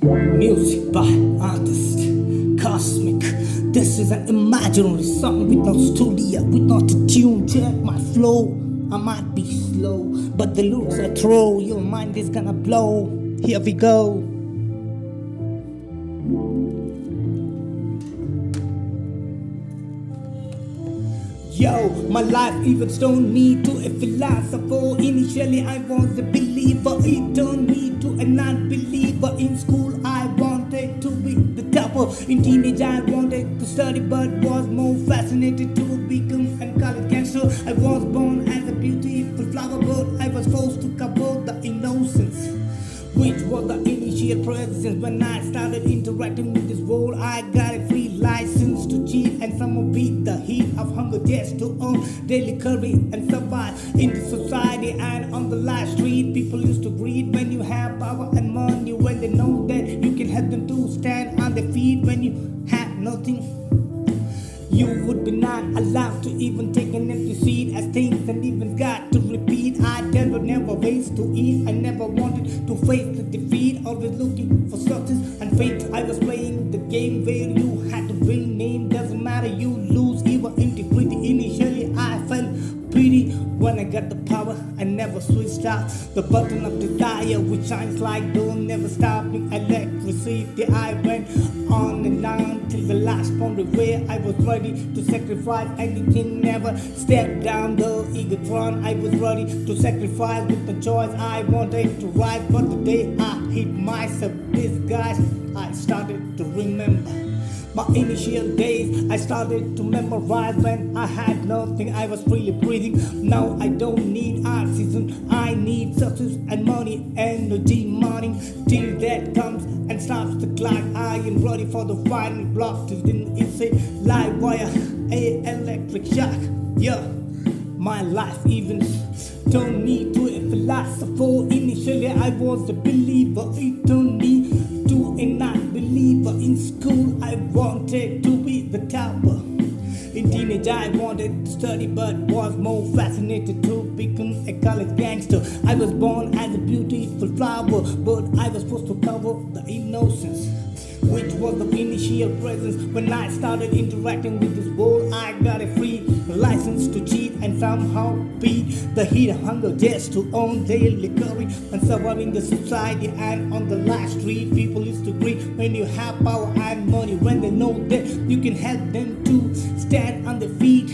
Music by artist Cosmic. This is an imaginary song with no studio, with not a tune. Check my flow. I might be slow, but the lyrics I throw, your mind is gonna blow. Here we go. Yo, my life even don't need to a philosopher. Initially I was a believer, it turned me to a non-believer. In school I wanted to be the topper. In teenage I wanted to study, but was more fascinated to become a college gangster. I was born as a beautiful flower, but I was forced to cover the innocence, which was the initial presence. When I started interacting with this world, I got a free license to cheat and somehow beat the heat of hunger just to earn daily curry and survive in the society and on the live street. People used to greet when you have power and money, when they know that you can help them to stand on their feet. When you have nothing, you would be not allowed to even take an empty seat, as things and events got to repeat. I never waste to eat. I never wanted to face the defeat, always looking for success and fate. I was playing the game where you had to bring name. Doesn't matter, you lose even integrity. Initially I felt pretty when I got the power. I never switched out the button of desire, which shines like don't never stopping electricity. I went on and on till the last boundary where I was ready to sacrifice anything. Never stepped down the ego throne. I was ready to sacrifice with the choice. I wanted to rise, but the day I hit myself disguise, I started to remember my initial days. I started to memorize when I had nothing. I was freely breathing. Now I don't need oxygen. I need success and money, energy, morning till that comes and stops the clock. I am ready for the final block. Till then it's a live wire, a electric shock. Yeah, my life even turned me to a philosopher. Initially I was a believer, it turned me to a non-believer. In school I wanted to be the topper. In teenage I wanted to study, but was more fascinated to become a college gangster. I was born as a beautiful flower, but I was supposed to cover the innocence, which was the initial presence. When I started interacting with this world, I got a free license to cheat and somehow beat the heat of hunger just to earn daily curry and survive in the society and on the last street. People used to greet when you have power and money, when they know that you can help them to stand on their feet.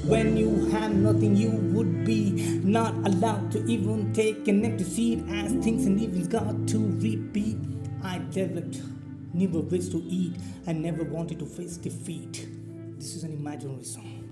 When you have nothing, you would be not allowed to even take an empty seat, as things and events got to repeat. I never wished to eat. I never wanted to face defeat. This is an imaginary song.